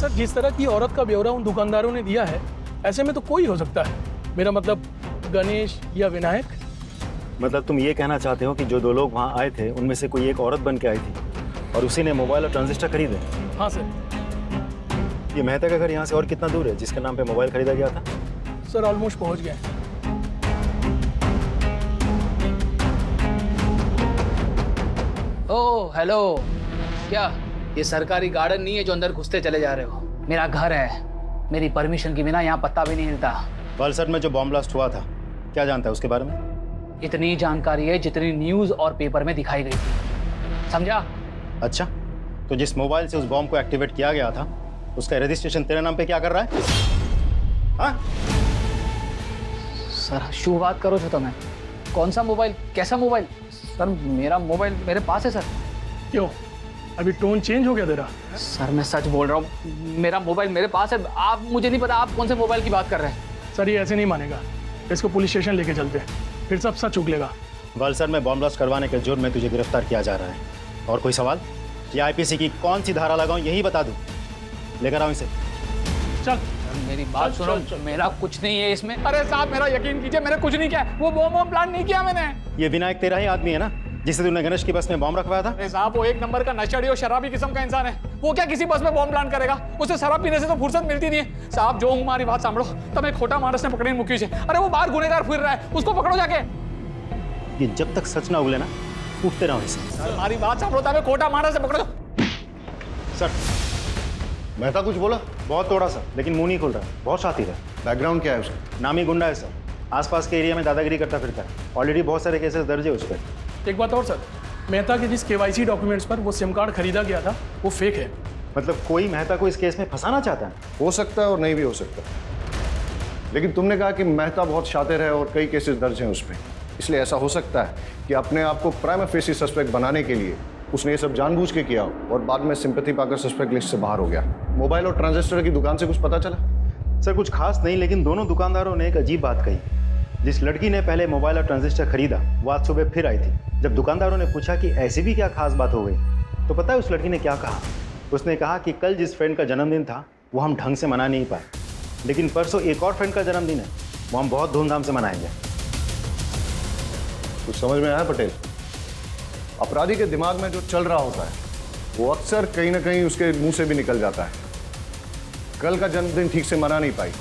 S11: सर, जिस तरह की औरत का ब्यौरा उन दुकानदारों ने दिया है, ऐसे में तो कोई हो सकता है। मेरा मतलब गणेश या विनायक।
S9: मतलब तुम ये कहना चाहते हो कि जो दो लोग वहाँ आए थे उनमें से कोई एक औरत बन के आई थी और उसी ने मोबाइल और ट्रांजिस्टर खरीदे?
S11: हाँ सर।
S9: ये मेहता का घर यहाँ से और कितना दूर है जिसके नाम पे मोबाइल खरीदा गया था?
S11: सर, ऑलमोस्ट पहुँच गए।
S15: ओह हेलो, क्या ये सरकारी गार्डन नहीं है जो अंदर घुसते चले जा रहे हो? मेरा घर है, मेरी परमिशन के बिना यहाँ पत्ता भी नहीं हिलता।
S9: वलसड में जो बॉम्ब ब्लास्ट हुआ था, क्या जानता है उसके बारे में?
S15: इतनी जानकारी है जितनी न्यूज़ और पेपर में दिखाई गई थी, समझा?
S9: अच्छा, तो जिस मोबाइल से उस बॉम्ब को एक्टिवेट किया गया था उसका रजिस्ट्रेशन तेरे नाम पे क्या कर रहा है? हाँ?
S15: सर शुरुआत करो जो तुम्हें। कौन सा मोबाइल, कैसा मोबाइल? सर मेरा मोबाइल मेरे पास है सर।
S11: क्यों, अभी टोन चेंज हो गया तेरा?
S15: सर मैं सच बोल रहा हूँ, मेरा मोबाइल मेरे पास है। आप, मुझे नहीं पता आप कौन से मोबाइल की बात कर रहे हैं।
S11: सर ये ऐसे नहीं मानेगा, इसको पुलिस स्टेशन लेके चलते हैं, फिर सब सच उगलेगा।
S9: वलसड में बॉम्ब ब्लास्ट करवाने के जुर्म में तुझे गिरफ्तार किया जा रहा है। और कोई सवाल? ये IPC की कौन सी धारा लगाऊं यही बता दूं? लेकर आओ इसे।
S11: चल
S15: मेरी बात सुनो, मेरा कुछ नहीं है इसमें। अरे साहब मेरा यकीन कीजिए, मैंने कुछ नहीं किया, वो बॉम्ब प्लान नहीं किया मैंने।
S9: ये विनायक तेरा ही आदमी है ना जिसे तूने गणेश की बस में बॉम्ब रखवाया था?
S15: अरे साहब वो एक नंबर का नशेड़ी और शराबी किस्म का इंसान है, वो क्या किसी बस में बॉम्ब प्लान करेगा? उसे शराब पीने से तो फुर्सत मिलती नहीं है। साहब जो हमारी बात सांभो, तब एक खोटा मानस ने पकड़ी मुक्की से। अरे वो बाहर गुनेगार फिर रहा है, उसको पकड़ो जाके।
S9: ये जब तक सच ना उगले ना, उठते रहो इसे।
S15: हमारी बात सांभो, तब एक खोटा मानस से पकड़ो।
S9: सर
S4: मेहता कुछ बोला?
S9: बहुत तोड़ा सर, लेकिन मुंह नहीं खुल रहा। बहुत शातिर है।
S4: बैकग्राउंड क्या है उसका?
S9: नामी गुंडा है सर, आसपास के एरिया में दादागिरी करता फिरता है। ऑलरेडी बहुत सारे केसेस दर्ज है उस पर।
S11: एक बात और सर, मेहता के जिस KYC डॉक्यूमेंट्स पर वो सिम कार्ड खरीदा गया था वो फेक है।
S9: मतलब कोई मेहता को इस केस में फंसाना चाहता है?
S4: हो सकता है और नहीं भी हो सकता, लेकिन तुमने कहा कि मेहता बहुत शातिर है और कई केसेस दर्ज हैं उस पर, इसलिए ऐसा हो सकता है कि अपने आप को प्राइमा फेसी सस्पेक्ट बनाने के लिए उसने ये सब जानबूझ के किया और बाद में सिंपैथी पाकर सस्पेक्ट लिस्ट से बाहर हो गया। मोबाइल और ट्रांजिस्टर की दुकान से कुछ पता चला?
S9: सर कुछ खास नहीं, लेकिन दोनों दुकानदारों ने एक अजीब बात कही। जिस लड़की ने पहले मोबाइल और ट्रांजिस्टर खरीदा वो आज सुबह फिर आई थी। जब दुकानदारों ने पूछा कि ऐसी भी क्या खास बात हो गई, तो पता है उस लड़की ने क्या कहा? उसने कहा कि कल जिस फ्रेंड का जन्मदिन था वो हम ढंग से मना नहीं पाए, लेकिन परसों एक और फ्रेंड का जन्मदिन है, वो हम बहुत धूमधाम से मनाएंगे।
S4: कुछ समझ में आया पटेल? अपराधी के दिमाग में जो चल रहा होता है वो अक्सर कहीं ना कहीं उसके मुंह से भी निकल जाता है। कल का जन्मदिन ठीक से मना नहीं पाई,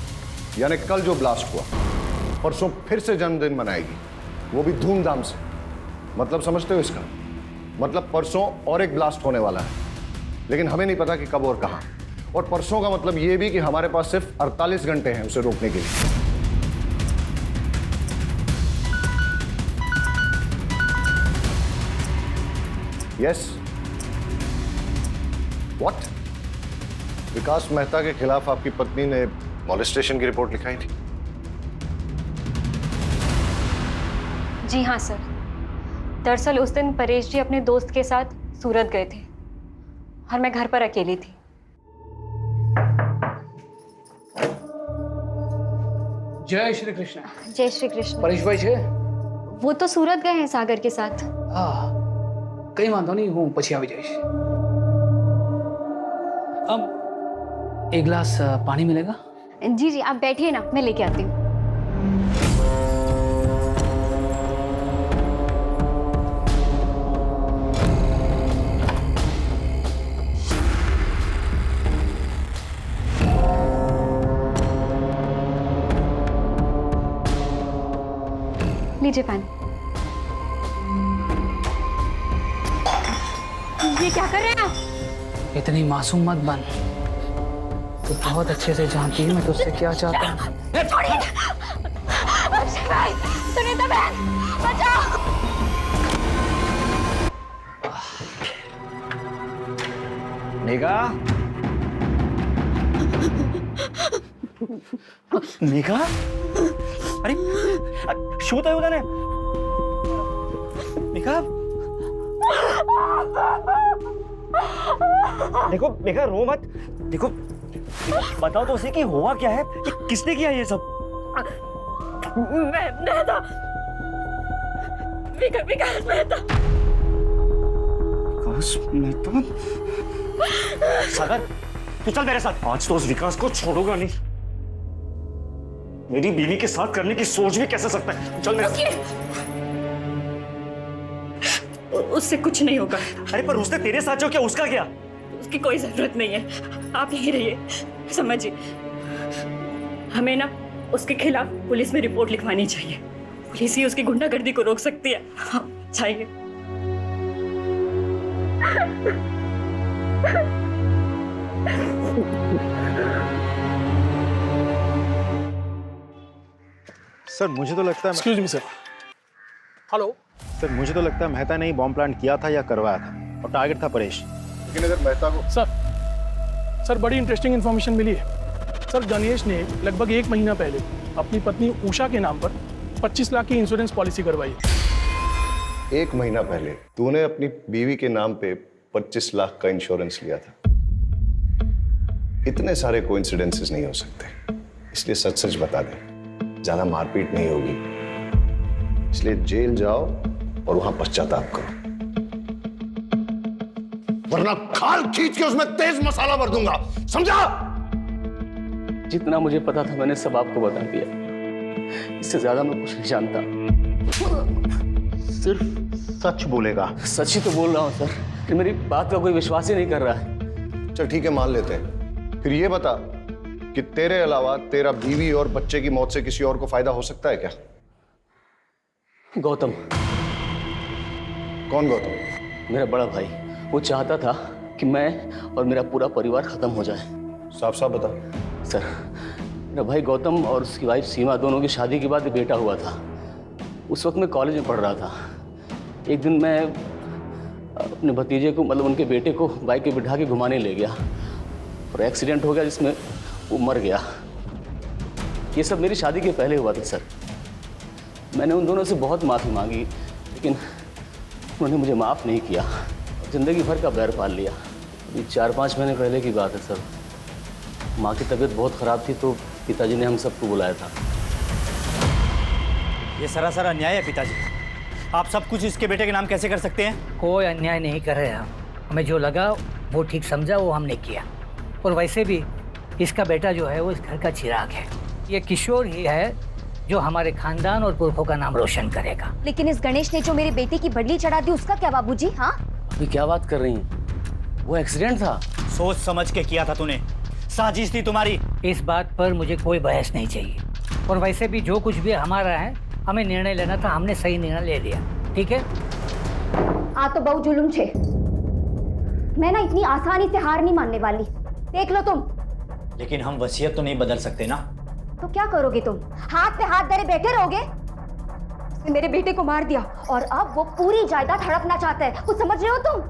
S4: यानी कल जो ब्लास्ट हुआ परसों फिर से जन्मदिन मनाएगी, वो भी धूमधाम से। मतलब समझते हो इसका? मतलब परसों और एक ब्लास्ट होने वाला है, लेकिन हमें नहीं पता कि कब और कहां। और परसों का मतलब ये भी कि हमारे पास सिर्फ 48 घंटे हैं उसे रोकने के लिए। Yes what? विकास मेहता के खिलाफ आपकी पत्नी ने मॉलेस्टेशन की रिपोर्ट लिखाई थी?
S2: जी हाँ सर। दरअसल उस दिन परेश जी अपने दोस्त के साथ सूरत गए थे और मैं घर पर अकेली थी।
S15: जय श्री कृष्ण।
S2: जय श्री कृष्ण।
S15: परेश भाई છે?
S2: वो तो सूरत गए हैं सागर के साथ।
S15: હા કઈ વાંધો નહીં, હું પછી આવી જઈશ। एक गिलास पानी मिलेगा?
S2: जी जी आप बैठिए ना, मैं लेके आती हूँ। लीजिए पानी। ये क्या कर रहे हैं आप?
S15: इतनी मासूम मत बन, तो बहुत अच्छे से जानती है मैं तुझसे क्या चाहता हूँ।
S2: छोड़िए अक्षय भाई, सुनीता बहन बचाओ।
S9: मेघा, मेघा, अरे શું થયું તને? मेघा, देखो मेघा रो मत। देखो बताओ तो उसे कि हुआ क्या है, कि किसने किया ये सब?
S8: मेहता, विकास मेहता।
S9: विकास मेहता? सागर तू चल मेरे साथ। आज तो उस विकास को छोड़ूंगा नहीं। मेरी बीवी के साथ करने की सोच भी कैसे सकता है? चल मेरे साथ।
S8: उससे कुछ नहीं होगा।
S9: अरे पर उसने तेरे साथ जो किया उसका क्या?
S8: उसकी कोई जरूरत नहीं है, आप यहीं रहिए। समझिए, हमें ना उसके खिलाफ पुलिस में रिपोर्ट लिखवानी चाहिए। पुलिस ही उसकी गुंडागर्दी को रोक सकती है। हाँ, चाहिए।
S7: सर मुझे तो लगता है
S11: excuse me sir. Hello
S7: sir, मुझे तो लगता है मेहता ने ही बॉम्ब प्लांट किया था या करवाया था, और टारगेट था परेश।
S4: लेकिन अगर मेहता को
S11: सर बड़ी इंटरेस्टिंग इन्फॉर्मेशन मिली है। सर गणेश ने लगभग 1 महीना पहले अपनी पत्नी उषा के नाम पर 25 लाख की इंश्योरेंस पॉलिसी करवाई।
S4: 1 महीना पहले तूने अपनी बीवी के नाम पे 25 लाख का इंश्योरेंस लिया था। इतने सारे कोइंसिडेंसेस नहीं हो सकते, इसलिए सच सच बता दे, ज्यादा मारपीट नहीं होगी। इसलिए जेल जाओ और वहां पश्चाताप करो, वरना खाल खींच के उसमें तेज मसाला भर दूंगा, समझा?
S6: जितना मुझे पता था मैंने सब आपको बता दिया। इससे ज्यादा मैं कुछ नहीं जानता।
S9: सिर्फ सच बोलेगा।
S6: सच ही तो बोल रहा हूँ सर, कि मेरी बात का कोई विश्वास ही नहीं कर रहा है।
S4: चल ठीक है, मान लेते हैं। फिर ये बता कि तेरे अलावा तेरा बीवी और बच्चे की मौत से किसी और को फायदा हो सकता है क्या?
S6: गौतम।
S4: कौन गौतम?
S6: मेरा बड़ा भाई। वो चाहता था कि मैं और मेरा पूरा परिवार खत्म हो जाए।
S4: साफ साफ बता।
S6: सर मेरा भाई गौतम और उसकी वाइफ सीमा दोनों की शादी के बाद बेटा हुआ था। उस वक्त मैं कॉलेज में पढ़ रहा था। एक दिन मैं अपने भतीजे को, मतलब उनके बेटे को बाइक पे बिठा के घुमाने ले गया और एक्सीडेंट हो गया जिसमें वो मर गया। ये सब मेरी शादी के पहले हुआ था सर। मैंने उन दोनों से बहुत माफ़ी मांगी, लेकिन उन्होंने मुझे माफ़ नहीं किया। ज़िंदगी भर का बैर पाल लिया। अभी 4-5 महीने पहले की बात है सर। माँ की तबीयत बहुत ख़राब थी तो पिताजी ने हम सबको बुलाया था।
S9: ये सरासर अन्याय है पिताजी। आप सब कुछ इसके बेटे के नाम कैसे कर सकते हैं?
S16: कोई अन्याय नहीं कर रहे हम। हमें जो लगा वो ठीक समझा वो हमने किया। और वैसे भी इसका बेटा जो है वो इस घर का चिराग है। ये किशोर ही है जो हमारे खानदान और पुरखों का नाम रोशन करेगा।
S17: लेकिन इस गणेश ने जो मेरे बेटे की बदली चढ़ा दी उसका क्या बाबूजी? हाँ
S6: अभी क्या बात कर रही हैं? वो एक्सीडेंट था।
S9: सोच समझ के किया था तूने, साजिश थी तुम्हारी।
S16: इस बात पर मुझे कोई बहस नहीं चाहिए। और वैसे भी जो कुछ भी हमारा है, हमें निर्णय लेना था, हमने सही निर्णय ले लिया। ठीक है?
S17: आ तो बहु जुलुम छे। मैं ना इतनी आसानी से हार नहीं मानने वाली। देख लो तुम।
S9: लेकिन हम वसीयत तो नहीं बदल सकते ना।
S17: तो क्या करोगे तुम? हाथ पे हाथ धरे बैठे रहोगे? उसने मेरे बेटे को मार दिया और अब वो पूरी जायदाद हड़पना चाहता है। कुछ समझ रहे हो तुम?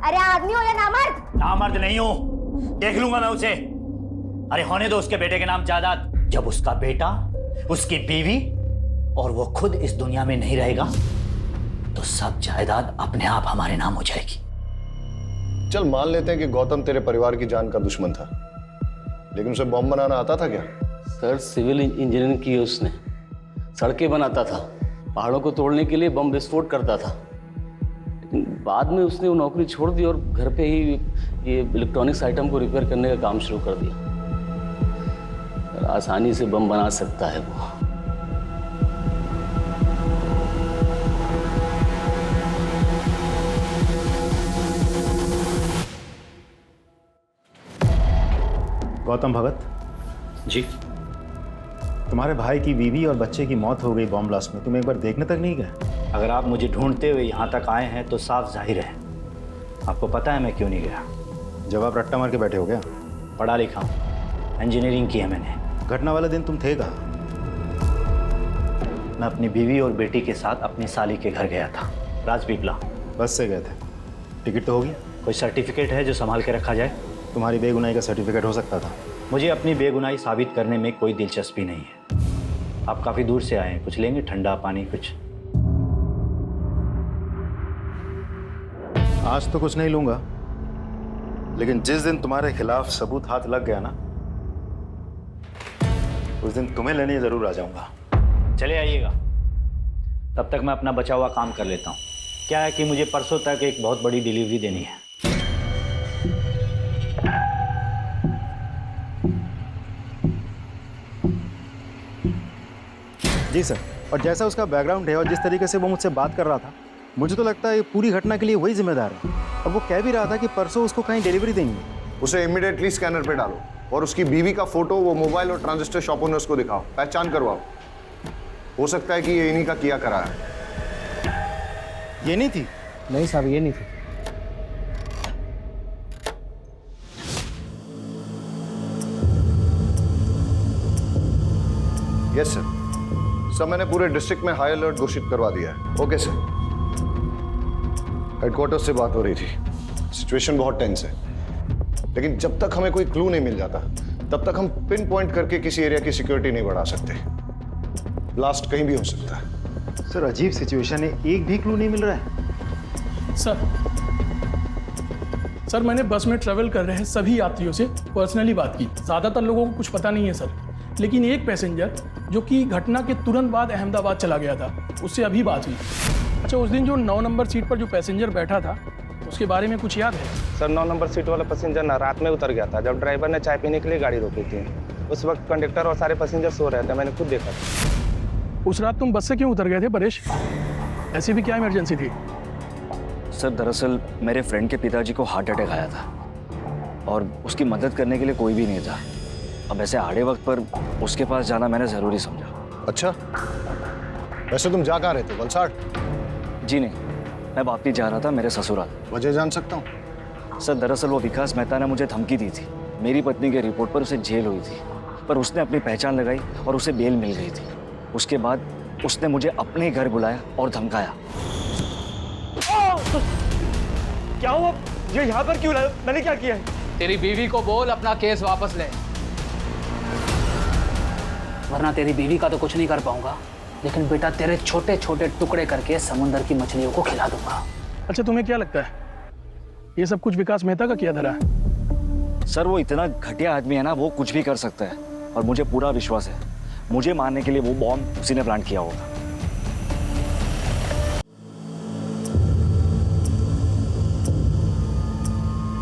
S17: अरे आदमी हो या नामर्द?
S9: नामर्द नहीं हूं, देख लूंगा मैं उसे। अरे होने दो उसके बेटे के नाम जायदाद। जब उसका बेटा, उसकी बीवी और वो खुद इस दुनिया में नहीं रहेगा तो सब जायदाद अपने आप हमारे नाम हो जाएगी।
S4: चल मान लेते हैं कि गौतम तेरे परिवार की जान का दुश्मन था, लेकिन उसे बम बनाना आता था क्या?
S6: सर सिविल इंजीनियरिंग की है उसने। सड़कें बनाता था, पहाड़ों को तोड़ने के लिए बम विस्फोट करता था। लेकिन बाद में उसने वो नौकरी छोड़ दी और घर पे ही ये इलेक्ट्रॉनिक्स आइटम को रिपेयर करने का काम शुरू कर दिया। सर आसानी से बम बना सकता है वो।
S9: गौतम भगत जी, तुम्हारे भाई की बीवी और बच्चे की मौत हो गई बॉम्ब ब्लास्ट में, तुम एक बार देखने तक नहीं गए? अगर आप मुझे ढूंढते हुए यहाँ तक आए हैं तो साफ जाहिर है आपको पता है मैं क्यों नहीं गया। जब आप रट्टा मार के बैठे हो गया? पढ़ा लिखा हूँ, इंजीनियरिंग की है मैंने। घटना वाले दिन तुम थे कहाँ? मैं अपनी बीवी और बेटी के साथ अपनी साली के घर गया था, राजपीपला। बस से गए थे? टिकट तो होगी? कोई सर्टिफिकेट है जो संभाल के रखा जाए? तुम्हारी बेगुनाही का सर्टिफिकेट हो सकता था। मुझे अपनी बेगुनाही साबित करने में कोई दिलचस्पी नहीं है। आप काफ़ी दूर से आए हैं, कुछ लेंगे? ठंडा पानी कुछ? आज तो कुछ नहीं लूंगा, लेकिन जिस दिन तुम्हारे खिलाफ सबूत हाथ लग गया ना, उस दिन तुम्हें लेने जरूर आ जाऊंगा। चले आइएगा, तब तक मैं अपना बचा हुआ काम कर लेता हूँ। क्या है कि मुझे परसों तक एक बहुत बड़ी डिलीवरी देनी है। जी सर। और जैसा उसका बैकग्राउंड है और जिस तरीके से वो मुझसे बात कर रहा था, मुझे तो लगता है ये पूरी घटना के लिए वही जिम्मेदार है। और वो कह भी रहा था कि परसों उसको कहीं डिलीवरी देंगे।
S4: उसे इमीडिएटली स्कैनर पे डालो और उसकी बीवी का फोटो वो मोबाइल और ट्रांजिस्टर शॉप ओनर्स को दिखाओ, पहचान करवाओ। हो सकता है कि ये इन्हीं का किया करा है।
S9: ये नहीं थी?
S1: नहीं साहब, ये नहीं थी।
S4: Yes sir. सर मैंने पूरे डिस्ट्रिक्ट में हाई अलर्ट घोषित करवा दिया है। Okay sir. हेडक्वार्टर से बात हो रही थी, सिचुएशन बहुत टेंस है, लेकिन जब तक हमें कोई क्लू नहीं मिल जाता तब तक हम पिन पॉइंट करके किसी एरिया की सिक्योरिटी नहीं बढ़ा सकते। ब्लास्ट कहीं भी हो सकता है।
S9: सर अजीब सिचुएशन है, एक भी क्लू नहीं मिल रहा है।
S11: सर मैंने बस में ट्रेवल कर रहे सभी यात्रियों से पर्सनली बात की। ज़्यादातर लोगों को कुछ पता नहीं है सर, लेकिन एक पैसेंजर जो कि घटना के तुरंत बाद अहमदाबाद चला गया था, उससे अभी बात हुई। अच्छा, उस दिन जो 9 नंबर सीट पर जो पैसेंजर बैठा था उसके बारे में कुछ याद है?
S7: सर 9 नंबर सीट वाला पैसेंजर ना रात में उतर गया था जब ड्राइवर ने चाय पीने के लिए गाड़ी रोकी थी। उस वक्त कंडक्टर और सारे पैसेंजर सो रहे थे, मैंने खुद देखा था।
S11: उस रात तुम बस से क्यों उतर गए थे परेश? ऐसी भी क्या इमरजेंसी थी?
S18: सर दरअसल मेरे फ्रेंड के पिताजी को हार्ट अटैक आया था और उसकी मदद करने के लिए कोई भी नहीं था। अब ऐसे आड़े वक्त पर उसके पास जाना मैंने ज़रूरी समझा।
S4: अच्छा, वैसे तुम जा कहाँ रहे थे? वलसाड़?
S18: जी नहीं, मैं वापस जा रहा था मेरे ससुराल।
S4: वजह जान सकता हूँ?
S18: सर दरअसल वो विकास मेहता ने मुझे धमकी दी थी। मेरी पत्नी के रिपोर्ट पर उसे जेल हुई थी, पर उसने अपनी पहचान लगाई और उसे बेल मिल गई थी। उसके बाद उसने मुझे अपने घर बुलाया और धमकाया।
S7: क्या हुआ? ये यहाँ पर क्यों लाया? मैंने क्या किया है?
S15: तेरी बीवी को बोल अपना केस वापस ले,
S16: वरना तेरी बीवी का तो कुछ नहीं कर पाऊंगा, लेकिन बेटा तेरे छोटे छोटे टुकड़े करके समुंदर की मछलियों को खिला दूंगा।
S11: अच्छा तुम्हें क्या लगता है ये सब कुछ विकास मेहता का किया धरा है?
S18: सर वो इतना घटिया आदमी है ना, वो कुछ भी कर सकता है और मुझे पूरा विश्वास है मुझे मारने के लिए वो बॉम्ब उसी ने प्लान किया होगा।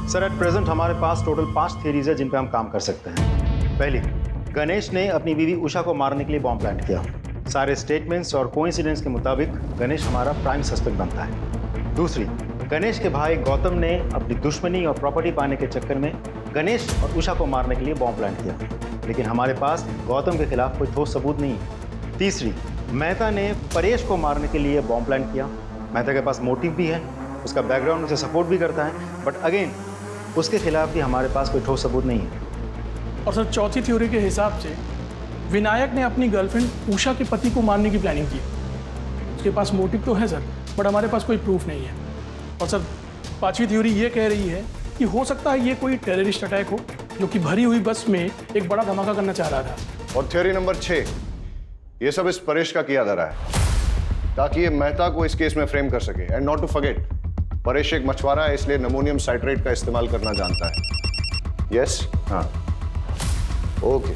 S19: सर एट प्रेजेंट हमारे पास टोटल 5 थियरीज है जिन पे हम काम कर सकते हैं। पहली, गणेश ने अपनी बीवी उषा को मारने के लिए बॉम्ब प्लांट किया। सारे स्टेटमेंट्स और कोइंसिडेंस के मुताबिक गणेश हमारा प्राइम सस्पेक्ट बनता है। दूसरी, गणेश के भाई गौतम ने अपनी दुश्मनी और प्रॉपर्टी पाने के चक्कर में गणेश और उषा को मारने के लिए बॉम्ब प्लांट किया, लेकिन हमारे पास गौतम के खिलाफ कोई ठोस सबूत नहीं है। तीसरी, मेहता ने परेश को मारने के लिए बॉम्ब प्लांट किया। मेहता के पास मोटिव भी है, उसका बैकग्राउंड उसे सपोर्ट भी करता है, बट अगेन उसके खिलाफ भी हमारे पास कोई ठोस सबूत नहीं है।
S11: और सर चौथी थ्योरी के हिसाब से विनायक ने अपनी गर्लफ्रेंड उषा के पति को मारने की प्लानिंग की। उसके पास मोटिव तो है सर, बट हमारे पास कोई प्रूफ नहीं है। और सर पांचवी थ्योरी ये कह रही है कि हो सकता है ये कोई टेररिस्ट अटैक हो जो कि भरी हुई बस में एक बड़ा धमाका करना चाह रहा था।
S4: और थ्योरी नंबर 6, ये सब इस परेश का किया धरा है ताकि ये मेहता को इस केस में फ्रेम कर सके। And not to forget, Paresh एक मछुआरा है, इसलिए अमोनियम साइट्रेट का इस्तेमाल करना जानता है। यस, हाँ, ओके।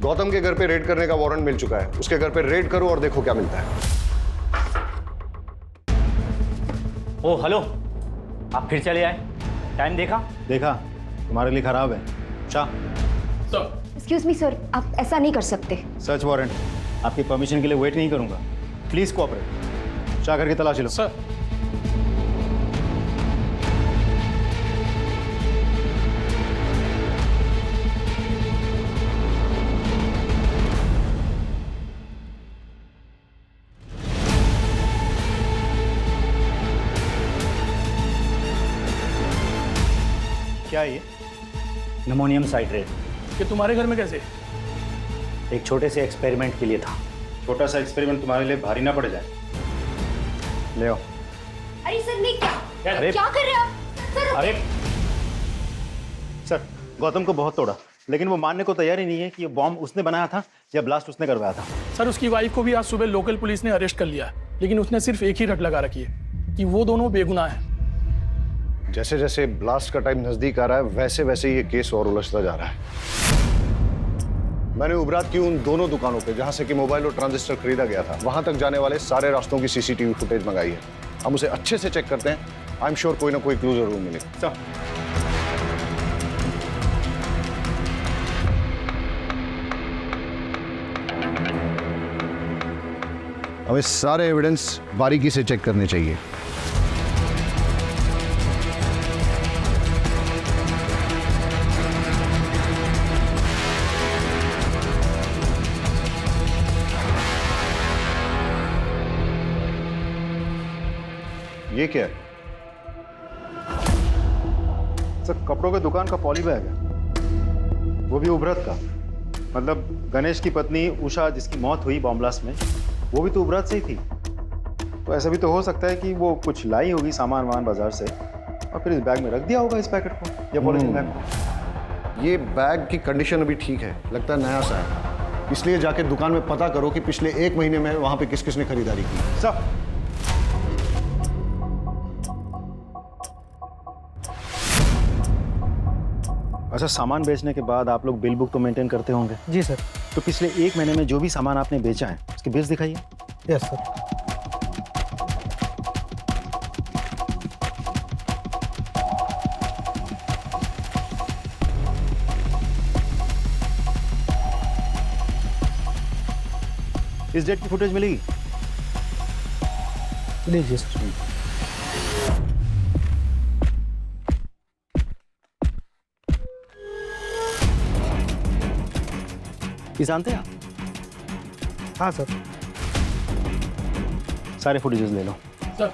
S4: गौतम के घर पे रेड करने का वारंट मिल चुका है, उसके घर पे रेड करो और देखो क्या मिलता है।
S3: ओ हेलो, आप फिर चले आए? टाइम देखा?
S19: देखा, तुम्हारे लिए खराब है। शाह,
S17: एक्सक्यूज मी सर, आप ऐसा नहीं कर सकते।
S19: सर्च वारंट, आपकी परमिशन के लिए वेट नहीं करूंगा। Please cooperate. शाह करके तलाशी लो।
S11: सर
S19: क्या है ये?
S9: नमोनियम साइट्रेट।
S11: ये तुम्हारे घर में कैसे?
S9: एक छोटे से एक्सपेरिमेंट के लिए था।
S19: छोटा सा एक्सपेरिमेंट तुम्हारे लिए भारी ना पड़ जाए। ले आओ।
S17: अरे सर नहीं, क्या
S19: अरे
S17: क्या कर रहे हो आप सर?
S19: अरे सर, गौतम को बहुत तोड़ा, लेकिन वो मानने को तैयार ही नहीं है कि ये बॉम्ब उसने बनाया था या ब्लास्ट उसने करवाया था।
S11: सर उसकी वाइफ को भी आज सुबह लोकल पुलिस ने अरेस्ट कर लिया, लेकिन उसने सिर्फ एक ही रट लगा रखी है कि वो दोनों बेगुनाह हैं।
S4: जैसे जैसे ब्लास्ट का टाइम नजदीक आ रहा है वैसे वैसे ये केस और उलझता जा रहा है। मैंने उबरात की उन दोनों दुकानों पे जहां से कि मोबाइल और ट्रांजिस्टर खरीदा गया था, वहां तक जाने वाले सारे रास्तों की सीसीटीवी फुटेज मंगाई है। हम उसे अच्छे से चेक करते हैं, आई एम श्योर कोई ना कोई क्लू जरूर मिलेगा। हमें सारे एविडेंस बारीकी से चेक करने चाहिए। ये क्या है?
S19: सर, कपड़ों के दुकान का पॉली बैग है, वो भी उभरत का। मतलब गणेश की पत्नी उषा जिसकी मौत हुई बॉम्ब ब्लास्ट में, वो भी तो उभरत से ही थी। तो ऐसा भी तो हो सकता है कि वो कुछ लाई होगी सामान वामान बाजार से और फिर इस बैग में रख दिया होगा, इस पैकेट को या पॉलिथीन बैग को।
S4: ये बैग की कंडीशन अभी ठीक है, लगता है नया सा है, इसलिए जाके दुकान में पता करो कि पिछले 1 महीने में वहां पे किस किसने खरीदारी की।
S19: सब अच्छा, सामान बेचने के बाद आप लोग बिल बुक तो मेंटेन करते होंगे?
S10: जी सर।
S19: तो पिछले 1 महीने में जो भी सामान आपने बेचा है उसके बिल्स दिखाइए।
S10: Yes sir.
S19: इस डेट की फुटेज मिलेगी?
S10: लीजिए सर।
S19: ये जानते हैं आप?
S10: हाँ सर।
S19: सारे फुटेजेस ले लो।
S11: सर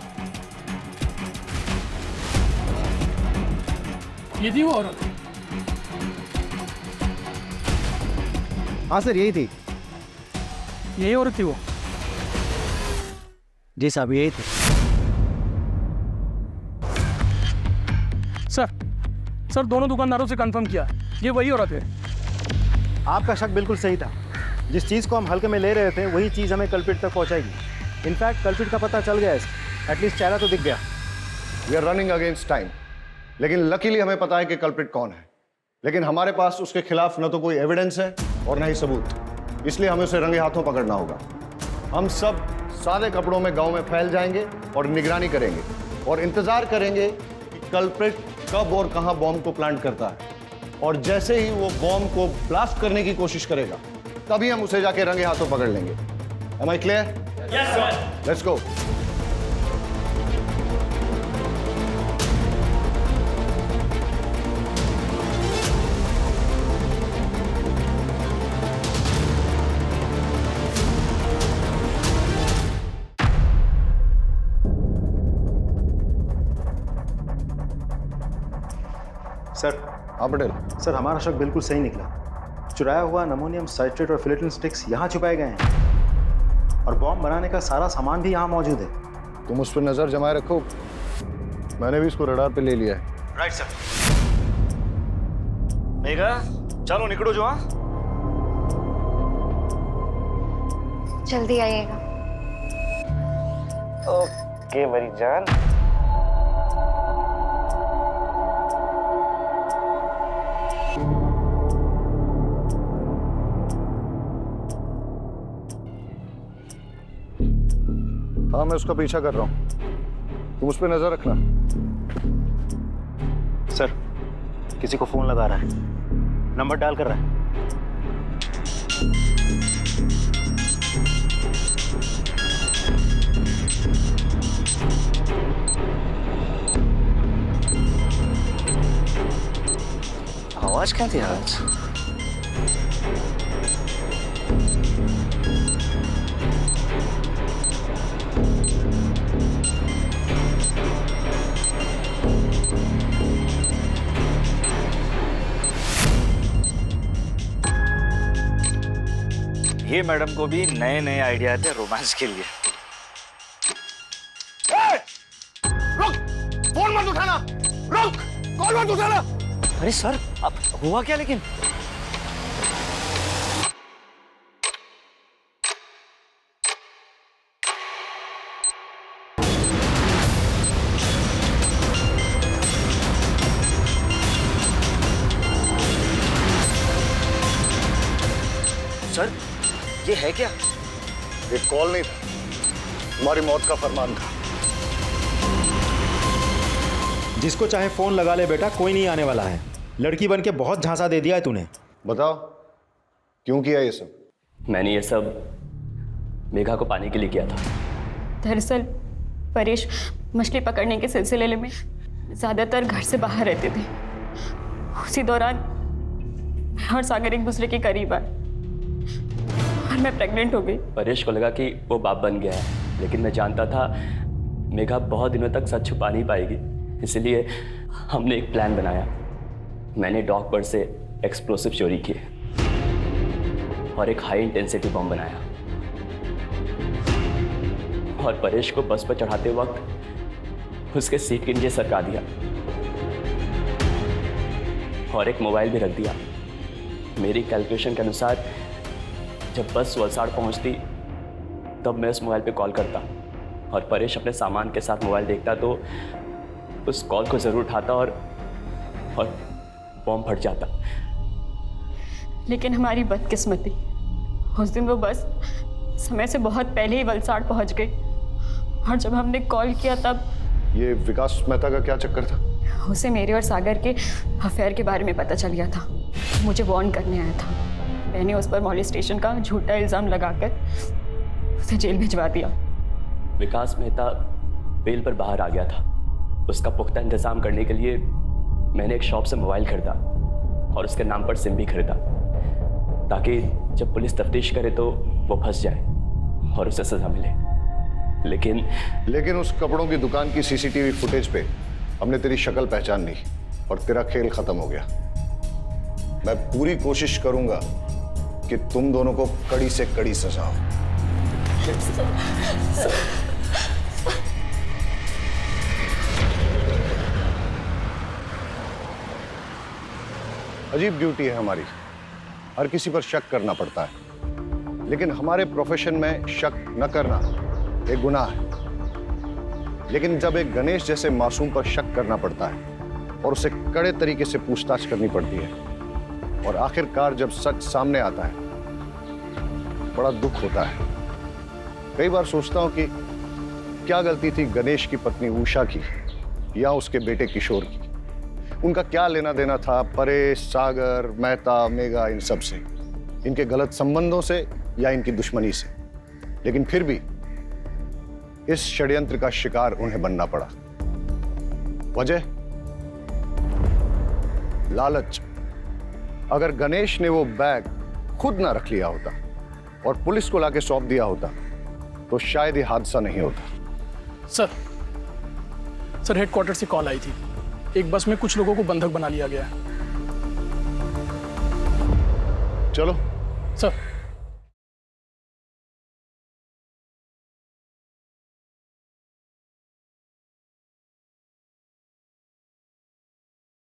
S11: ये थी वो औरत?
S10: हाँ सर, यही थी।
S11: यही औरत थी वो?
S10: जी साहब, यही थी।
S11: सर दोनों दुकानदारों से कंफर्म किया, ये वही औरत है।
S19: आपका शक बिल्कुल सही था। जिस चीज़ को हम हल्के में ले रहे थे वही चीज़ हमें कल्प्रिट तक पहुंचाएगी। इनफैक्ट कल्प्रिट का पता चल गया है, एटलीस्ट चेहरा तो दिख गया।
S4: We are running against time, लेकिन लकीली हमें पता है कि कल्प्रिट कौन है। लेकिन हमारे पास उसके खिलाफ न तो कोई एविडेंस है और न ही सबूत, इसलिए हमें उसे रंगे हाथों पकड़ना होगा। हम सब सादे कपड़ों में गांव में फैल जाएंगे और निगरानी करेंगे और इंतजार करेंगे कि कल्प्रिट कब और कहां बॉम्ब को प्लांट करता है, और जैसे ही वो बॉम्ब को ब्लास्ट करने की कोशिश करेगा तभी हम उसे जाके रंगे हाथों पकड़ लेंगे। Am I clear?
S12: Yes, sir.
S4: Let's go.
S19: Sir.
S4: हाँ पटेल।
S19: सर, हमारा शक बिल्कुल सही निकला। चुराया हुआ अमोनियम साइट्रेट और फिलेटिन स्टिक्स यहाँ छुपाए गए हैं और बॉम्ब बनाने का सारा सामान भी यहाँ मौजूद है।
S4: तुम उस पर नजर जमाए रखो, मैंने भी इसको रडार पे ले लिया है।
S18: Right sir. मेघा, चलो निकलो जो। हाँ,
S2: जल्दी आइएगा।
S18: ओके मेरी जान।
S4: हाँ, मैं उसका पीछा कर रहा हूँ, तुम उस पर नजर रखना।
S19: सर, किसी को फोन लगा रहा है, नंबर डायल कर रहा है।
S18: आवाज क्या थी आज? ये मैडम को भी नए नए आइडिया थे रोमांस के लिए।
S14: रुक, फोन मत उठाना, रुक, कॉल मत उठाना।
S18: अरे सर, अब हुआ क्या लेकिन? सर, ये है क्या?
S4: ये कॉल नहीं था, तुम्हारी मौत का फरमान था।
S19: जिसको चाहे फोन लगा ले बेटा, कोई नहीं आने वाला है। लड़की बन के बहुत झांसा दे दिया है तूने।
S4: बताओ क्यों किया ये सब?
S6: मैंने ये सब मेघा को पाने के लिए किया था।
S2: दरअसल परेश मछली पकड़ने के सिलसिले में ज़्यादातर घर से बाहर रहते थे। उसी दौरान मैं और सागर एक दूसरे के करीब आए और मैं प्रेग्नेंट हो गई।
S6: परेश को लगा कि वो बाप बन गया है, लेकिन मैं जानता था मेघा बहुत दिनों तक सच छुपा नहीं पाएगी, इसलिए हमने एक प्लान बनाया। मैंने डॉक पर से एक्सप्लोसिव चोरी किए और एक हाई इंटेंसिटी बम बनाया और परेश को बस पर चढ़ाते वक्त उसके सीट के नीचे सरका दिया और एक मोबाइल भी रख दिया। मेरी कैलकुलेशन के अनुसार जब बस वलसाड़ पहुंचती तब मैं उस मोबाइल पे कॉल करता और परेश अपने सामान के साथ मोबाइल देखता तो उस कॉल को ज़रूर उठाता और बॉम्ब फट जाता।
S2: लेकिन हमारी बदकिस्मती, उस दिन वो बस समय से बहुत पहले ही वलसाड़ पहुंच गई और जब हमने कॉल किया तब
S4: ये विकास मेहता का क्या चक्कर था?
S2: उसे मेरे और सागर के अफेयर के बारे में पता चल गया था। मुझे वार्न करने आया था। मैंने उस पर मॉलेस्टेशन का झूठा इल्ज़ाम लगाकर उसे जेल भिजवा दिया।
S6: विकास मेहता बेल पर बाहर आ गया था। उसका पुख्ता इंतजाम करने के लिए मैंने एक शॉप से मोबाइल खरीदा और उसके नाम पर सिम भी खरीदा ताकि जब पुलिस तफ्तीश करे तो वो फंस जाए और उसे सजा मिले। लेकिन
S4: उस कपड़ों की दुकान की सीसीटीवी फुटेज पे हमने तेरी शक्ल पहचान ली और तेरा खेल खत्म हो गया। मैं पूरी कोशिश करूंगा कि तुम दोनों को कड़ी से कड़ी सजा हो। अजीब ड्यूटी है हमारी, हर किसी पर शक करना पड़ता है। लेकिन हमारे प्रोफेशन में शक न करना एक गुनाह है। लेकिन जब एक गणेश जैसे मासूम पर शक करना पड़ता है और उसे कड़े तरीके से पूछताछ करनी पड़ती है और आखिरकार जब सच सामने आता है, बड़ा दुख होता है। कई बार सोचता हूं कि क्या गलती थी गणेश की पत्नी उषा की या उसके बेटे किशोर की। उनका क्या लेना देना था परेश, सागर, मेहता, मेघा, इन सब से, इनके गलत संबंधों से या इनकी दुश्मनी से। लेकिन फिर भी इस षड्यंत्र का शिकार उन्हें बनना पड़ा। वजह लालच। अगर गणेश ने वो बैग खुद ना रख लिया होता और पुलिस को लाके सौंप दिया होता तो शायद ये हादसा नहीं होता।
S11: सर हेडक्वार्टर से कॉल आई थी, एक बस में कुछ लोगों को बंधक बना लिया गया है।
S4: चलो
S11: सर।